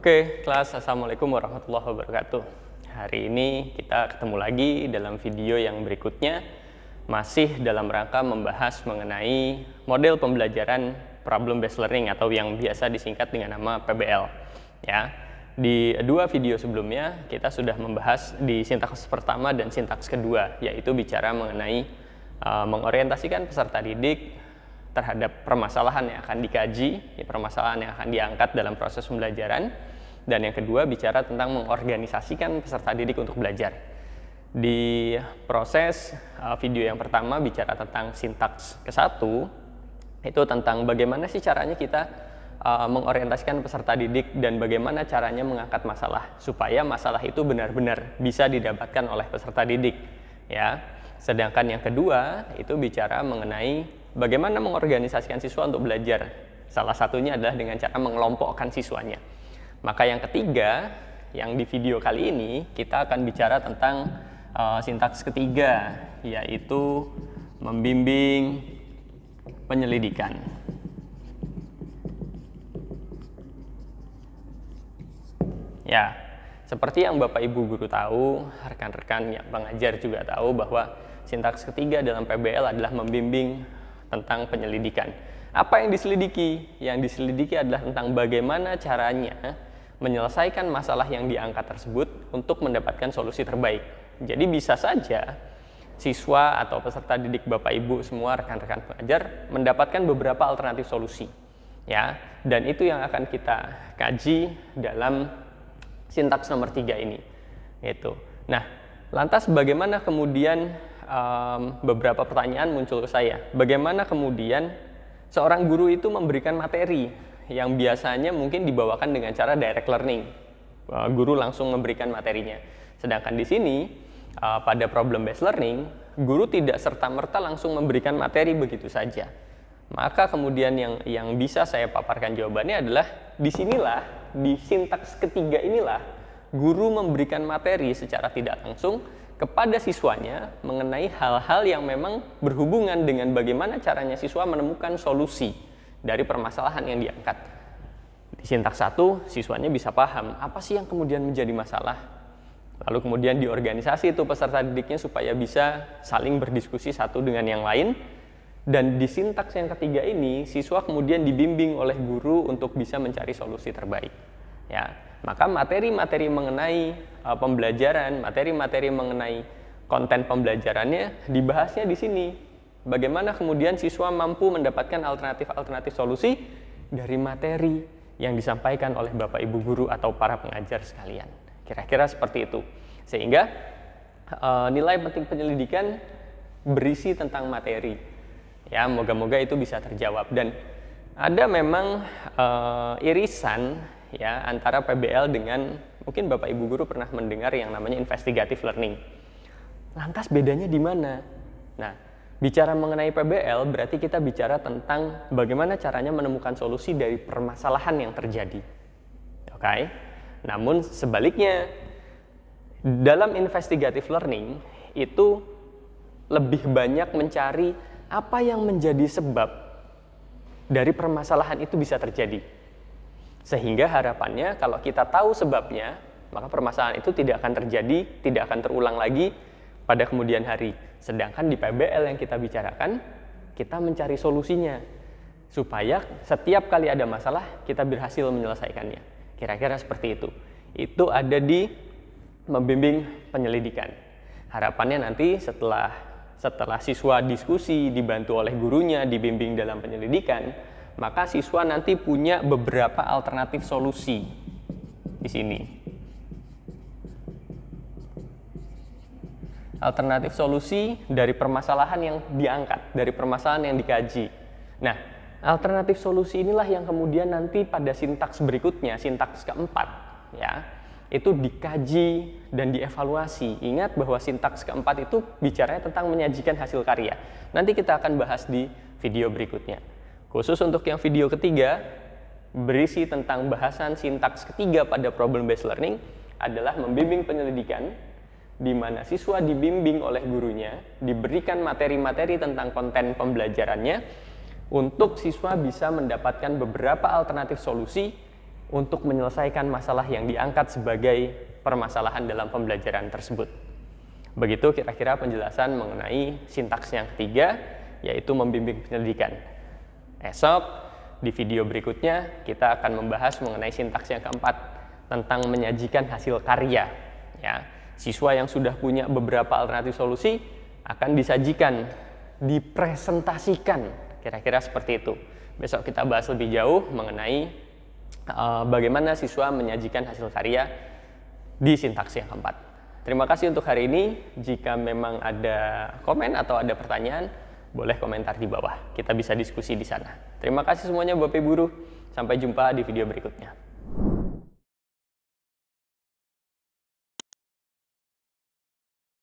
Oke, kelas, Assalamualaikum warahmatullahi wabarakatuh. Hari ini kita ketemu lagi dalam video yang berikutnya, masih dalam rangka membahas mengenai model pembelajaran problem based learning atau yang biasa disingkat dengan nama PBL. Ya, di dua video sebelumnya kita sudah membahas di sintaks pertama dan sintaks kedua, yaitu bicara mengenai mengorientasikan peserta didik terhadap permasalahan yang akan dikaji, permasalahan yang akan diangkat dalam proses pembelajaran, dan yang kedua bicara tentang mengorganisasikan peserta didik untuk belajar. Di proses video yang pertama bicara tentang sintaks ke-1, itu tentang bagaimana sih caranya kita mengorientasikan peserta didik dan bagaimana caranya mengangkat masalah supaya masalah itu benar-benar bisa didapatkan oleh peserta didik, ya. Sedangkan yang kedua itu bicara mengenai bagaimana mengorganisasikan siswa untuk belajar. Salah satunya adalah dengan cara mengelompokkan siswanya. Maka yang ketiga, yang di video kali ini kita akan bicara tentang sintaks ketiga, yaitu membimbing penyelidikan. Ya, seperti yang Bapak Ibu guru tahu, rekan-rekan yang pengajar juga tahu bahwa sintaks ketiga dalam PBL adalah membimbing tentang penyelidikan. Apa yang diselidiki? Yang diselidiki adalah tentang bagaimana caranya menyelesaikan masalah yang diangkat tersebut untuk mendapatkan solusi terbaik. Jadi bisa saja siswa atau peserta didik Bapak Ibu semua rekan-rekan pengajar mendapatkan beberapa alternatif solusi. Ya, dan itu yang akan kita kaji dalam sintaks nomor 3 ini. Gitu. Nah, lantas bagaimana kemudian beberapa pertanyaan muncul ke saya. Bagaimana kemudian seorang guru itu memberikan materi yang biasanya mungkin dibawakan dengan cara direct learning. Guru langsung memberikan materinya. Sedangkan di sini pada problem based learning, guru tidak serta-merta langsung memberikan materi begitu saja. Maka kemudian yang bisa saya paparkan jawabannya adalah disinilah, di sintaks ketiga inilah guru memberikan materi secara tidak langsung kepada siswanya mengenai hal-hal yang memang berhubungan dengan bagaimana caranya siswa menemukan solusi dari permasalahan yang diangkat. Di sintaks 1, siswanya bisa paham apa sih yang kemudian menjadi masalah. Lalu kemudian di organisasi itu peserta didiknya supaya bisa saling berdiskusi satu dengan yang lain. Dan di sintaks yang ketiga ini, siswa kemudian dibimbing oleh guru untuk bisa mencari solusi terbaik. Ya, maka materi-materi mengenai pembelajaran, materi-materi mengenai konten pembelajarannya dibahasnya di sini. Bagaimana kemudian siswa mampu mendapatkan alternatif-alternatif solusi dari materi yang disampaikan oleh Bapak Ibu guru atau para pengajar sekalian. Kira-kira seperti itu. Sehingga nilai penting penyelidikan berisi tentang materi. Ya, moga-moga itu bisa terjawab. Dan ada memang irisan ya antara PBL dengan, mungkin Bapak Ibu guru pernah mendengar yang namanya investigative learning. Lantas bedanya di mana? Nah, bicara mengenai PBL berarti kita bicara tentang bagaimana caranya menemukan solusi dari permasalahan yang terjadi. Oke? Namun sebaliknya, dalam investigative learning itu lebih banyak mencari apa yang menjadi sebab dari permasalahan itu bisa terjadi. Sehingga harapannya kalau kita tahu sebabnya, maka permasalahan itu tidak akan terjadi, tidak akan terulang lagi pada kemudian hari. Sedangkan di PBL yang kita bicarakan, kita mencari solusinya supaya setiap kali ada masalah kita berhasil menyelesaikannya. Kira-kira seperti itu. Itu ada di membimbing penyelidikan. Harapannya nanti setelah siswa diskusi, dibantu oleh gurunya, dibimbing dalam penyelidikan, maka siswa nanti punya beberapa alternatif solusi di sini. Alternatif solusi dari permasalahan yang diangkat, dari permasalahan yang dikaji. Nah, alternatif solusi inilah yang kemudian nanti pada sintaks berikutnya, sintaks keempat, ya, itu dikaji dan dievaluasi. Ingat bahwa sintaks keempat itu bicaranya tentang menyajikan hasil karya. Nanti kita akan bahas di video berikutnya. Khusus untuk yang video ketiga, berisi tentang bahasan sintaks ketiga pada problem based learning adalah membimbing penyelidikan, di mana siswa dibimbing oleh gurunya, diberikan materi-materi tentang konten pembelajarannya, untuk siswa bisa mendapatkan beberapa alternatif solusi untuk menyelesaikan masalah yang diangkat sebagai permasalahan dalam pembelajaran tersebut. Begitu kira-kira penjelasan mengenai sintaks yang ketiga, yaitu membimbing penyelidikan. Esok di video berikutnya kita akan membahas mengenai sintaks yang keempat, tentang menyajikan hasil karya. Ya, siswa yang sudah punya beberapa alternatif solusi akan disajikan, dipresentasikan, kira-kira seperti itu. Besok kita bahas lebih jauh mengenai bagaimana siswa menyajikan hasil karya di sintaks yang keempat. Terima kasih untuk hari ini. Jika memang ada komen atau ada pertanyaan, boleh komentar di bawah. Kita bisa diskusi di sana. Terima kasih semuanya Bapak Ibu Guru. Sampai jumpa di video berikutnya.